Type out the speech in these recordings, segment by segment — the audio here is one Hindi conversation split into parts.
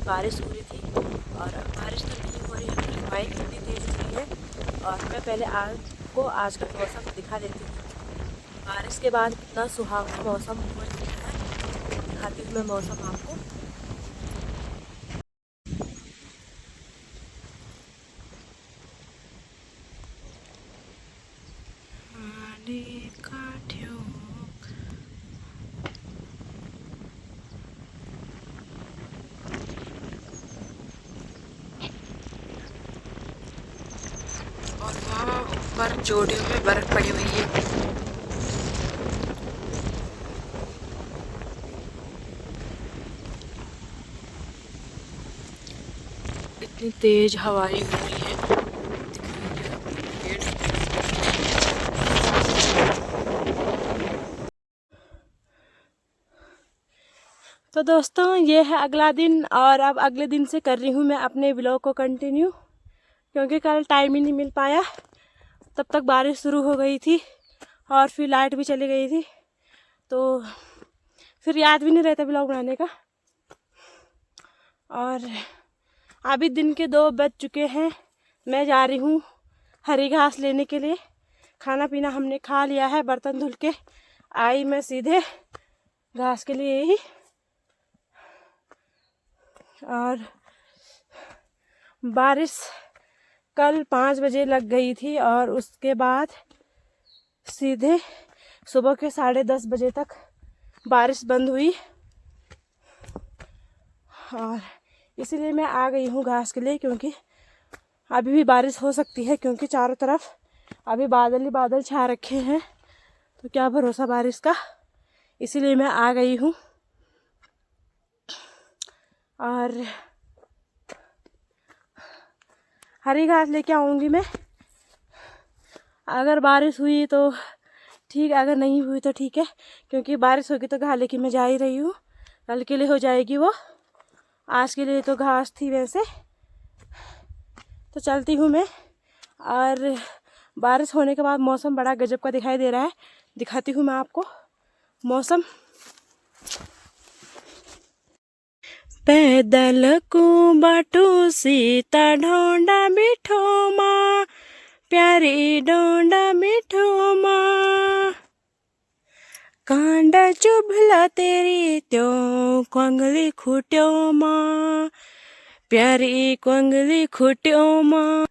बारिश हो रही थी और बारिश तो नहीं हो रही है, फिर हवाएं कितनी तेज़ हुई है। और मैं पहले आपको आज का मौसम दिखा देती हूँ। बारिश के बाद कितना सुहावना मौसम हो चुका है, दिखाती हूँ मैं मौसम आपको। और वहाँ ऊपर चोटियों में बर्फ पड़ी हुई है। इतनी तेज हवाएं हो रही है, दिख रही है पेड़। तो दोस्तों ये है अगला दिन और अब अगले दिन से कर रही हूँ मैं अपने व्लॉग को कंटिन्यू, क्योंकि कल टाइम ही नहीं मिल पाया। तब तक बारिश शुरू हो गई थी और फिर लाइट भी चली गई थी, तो फिर याद भी नहीं रहता व्लॉग बनाने का। और अभी दिन के 2 बज चुके हैं। मैं जा रही हूँ हरी घास लेने के लिए। खाना पीना हमने खा लिया है, बर्तन धुल के आई मैं सीधे घास के लिए ही। और बारिश कल 5 बजे लग गई थी और उसके बाद सीधे सुबह के 10:30 बजे तक बारिश बंद हुई। और इसीलिए मैं आ गई हूँ घास के लिए, क्योंकि अभी भी बारिश हो सकती है, क्योंकि चारों तरफ अभी बादल ही बादल छा रखे हैं, तो क्या भरोसा बारिश का। इसीलिए मैं आ गई हूँ। और हरी घास लेके आऊँगी मैं। अगर बारिश हुई तो ठीक, अगर नहीं हुई तो ठीक है, क्योंकि बारिश होगी तो घास लेके मैं जा ही रही हूँ। कल के लिए हो जाएगी वो, आज के लिए तो घास थी वैसे। तो चलती हूँ मैं। और बारिश होने के बाद मौसम बड़ा गजब का दिखाई दे रहा है, दिखाती हूँ मैं आपको मौसम। पैदल को बाटो सीता ढोंडा मिठो माँ, प्यारी ढोंडा मिठो माँ, कांडा चुभला तेरी त्यों क्वंगली खुट्यो माँ, प्यारी क्वंगली खुट्यो माँ।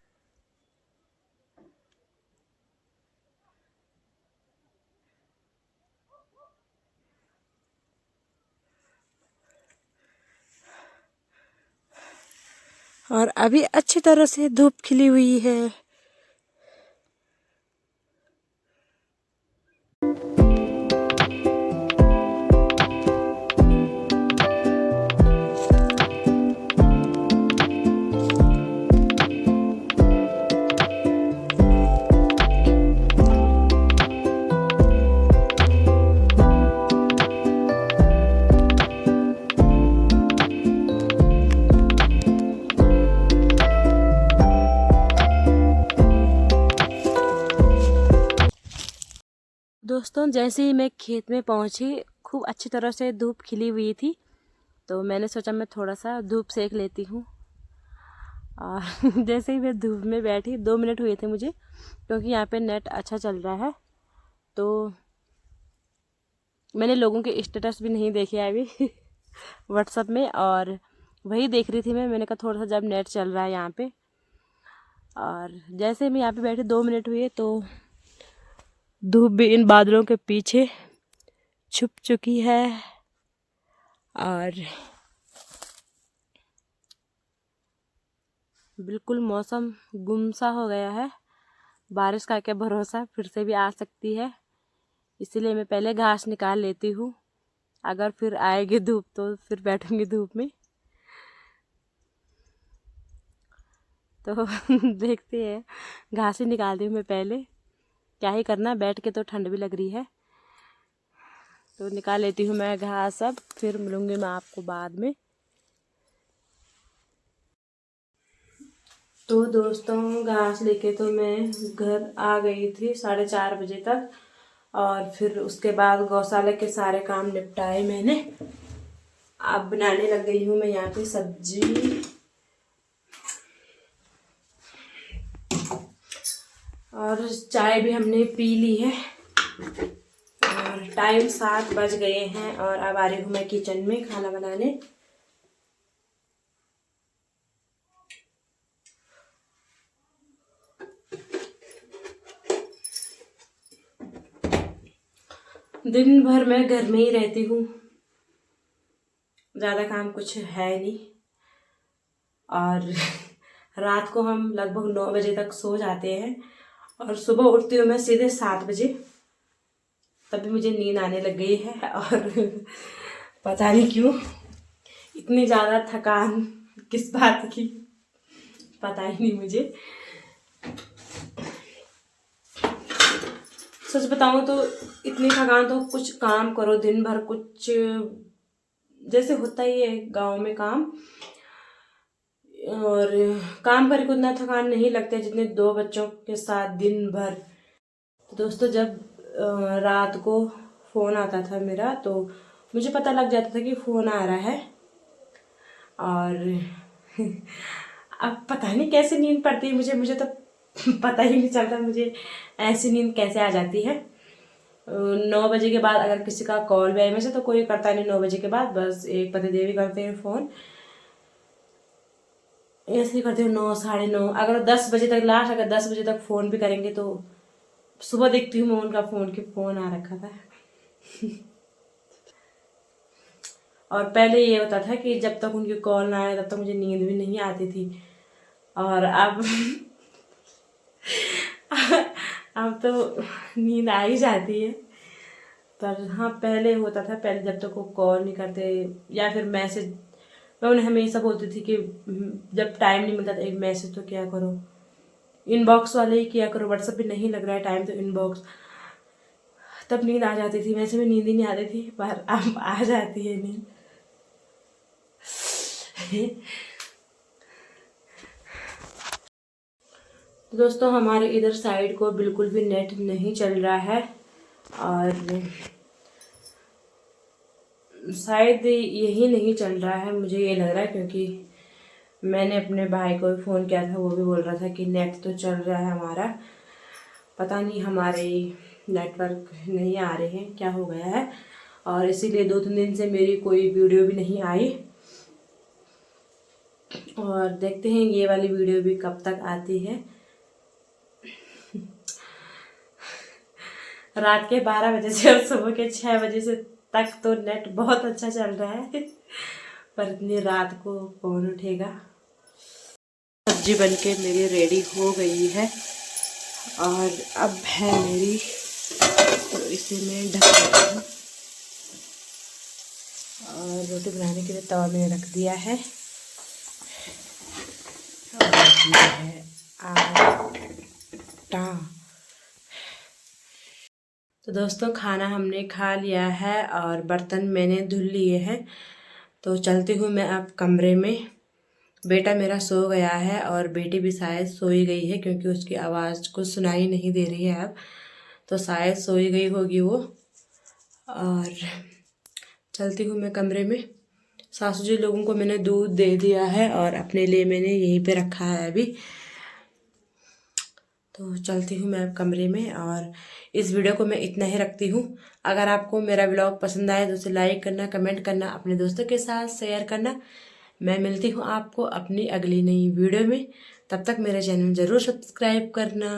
और अभी अच्छी तरह से धूप खिली हुई है। दोस्तों जैसे ही मैं खेत में पहुंची, खूब अच्छी तरह से धूप खिली हुई थी, तो मैंने सोचा मैं थोड़ा सा धूप सेक लेती हूँ। और जैसे ही मैं धूप में बैठी, 2 मिनट हुए थे मुझे, क्योंकि यहाँ पे नेट अच्छा चल रहा है, तो मैंने लोगों के स्टेटस भी नहीं देखे अभी व्हाट्सएप में, और वही देख रही थी मैंने कहा थोड़ा सा जब नेट चल रहा है यहाँ पे। और जैसे ही मैं यहाँ पे बैठी 2 मिनट हुए, तो धूप भी इन बादलों के पीछे छुप चुकी है। और बिल्कुल मौसम गुमसा हो गया है। बारिश का क्या भरोसा, फिर से भी आ सकती है। इसीलिए मैं पहले घास निकाल लेती हूँ, अगर फिर आएगी धूप तो फिर बैठूंगी धूप में। तो देखते हैं, घास ही निकालती हूँ मैं पहले, क्या ही करना, बैठ के तो ठंड भी लग रही है। तो निकाल लेती हूँ मैं घास, अब फिर मिलूँगी मैं आपको बाद में। तो दोस्तों घास लेके तो मैं घर आ गई थी 4:30 बजे तक, और फिर उसके बाद गौशाला के सारे काम निपटाए मैंने। अब बनाने लग गई हूँ मैं यहाँ पे सब्जी। और चाय भी हमने पी ली है और टाइम 7 बज गए हैं और अब आ रही हूँ मैं किचन में खाना बनाने। दिन भर मैं घर में ही रहती हूँ, ज़्यादा काम कुछ है नहीं। और रात को हम लगभग 9 बजे तक सो जाते हैं और सुबह उठती हूँ मैं सीधे 7 बजे। तभी मुझे नींद आने लग गई है और पता नहीं क्यों इतनी ज़्यादा थकान किस बात की पता ही नहीं मुझे। सच बताऊँ तो इतनी थकान तो कुछ काम करो दिन भर, कुछ जैसे होता ही है गांव में काम, और काम करके उतना थकान नहीं लगता जितने 2 बच्चों के साथ दिन भर। तो दोस्तों जब रात को फ़ोन आता था मेरा तो मुझे पता लग जाता था कि फ़ोन आ रहा है। और अब पता नहीं कैसे नींद पड़ती है मुझे तो पता ही नहीं चलता मुझे ऐसी नींद कैसे आ जाती है। 9 बजे के बाद अगर किसी का कॉल भी आए, वैसे तो कोई करता नहीं 9 बजे के बाद, बस एक पतिदेव करते हैं फ़ोन, ऐसे ही करते हो 9 साढ़े 9। अगर 10 बजे तक लास्ट, अगर 10 बजे तक फ़ोन भी करेंगे तो सुबह देखती हूँ मैं उनका फ़ोन आ रखा था। और पहले ये होता था कि जब तक उनकी कॉल ना आए तब तक मुझे नींद भी नहीं आती थी। और अब अब तो नींद आ ही जाती है। पर हाँ पहले होता था, पहले जब तक वो कॉल नहीं करते या फिर मैसेज, मैं उन्हें हमेशा बोलती थी कि जब टाइम नहीं मिलता था एक मैसेज तो क्या करो, इनबॉक्स वाले ही किया करो, व्हाट्सएप पे नहीं लग रहा है टाइम तो इनबॉक्स। तब नींद आ जाती थी, वैसे में नींद ही नहीं आती थी पर अब आ जाती है नींद। तो दोस्तों हमारे इधर साइड को बिल्कुल भी नेट नहीं चल रहा है और शायद यही नहीं चल रहा है, मुझे ये लग रहा है, क्योंकि मैंने अपने भाई को भी फ़ोन किया था, वो भी बोल रहा था कि नेट तो चल रहा है हमारा, पता नहीं हमारे नेटवर्क नहीं आ रहे हैं, क्या हो गया है। और इसीलिए 2-3 दिन से मेरी कोई वीडियो भी नहीं आई और देखते हैं ये वाली वीडियो भी कब तक आती है। रात के 12 बजे से और सुबह के 6 बजे से तक तो नेट बहुत अच्छा चल रहा है, पर इतनी रात को कौन उठेगा। सब्जी बनके मेरी रेडी हो गई है और अब है मेरी, तो इसे मैं ढक देती हूँ। और रोटी बनाने के लिए तवा मैंने रख दिया है और ये है आटा। तो दोस्तों खाना हमने खा लिया है और बर्तन मैंने धुल लिए हैं, तो चलती हूँ मैं अब कमरे में। बेटा मेरा सो गया है और बेटी भी शायद सोई गई है, क्योंकि उसकी आवाज़ कुछ सुनाई नहीं दे रही है अब, तो शायद सोई गई होगी वो। और चलती हूँ मैं कमरे में। सासू जी लोगों को मैंने दूध दे दिया है और अपने लिए मैंने यहीं पे रखा है अभी। तो चलती हूँ मैं अब कमरे में और इस वीडियो को मैं इतना ही रखती हूँ। अगर आपको मेरा ब्लॉग पसंद आए तो उसे लाइक करना, कमेंट करना, अपने दोस्तों के साथ शेयर करना। मैं मिलती हूँ आपको अपनी अगली नई वीडियो में, तब तक मेरे चैनल ज़रूर सब्सक्राइब करना।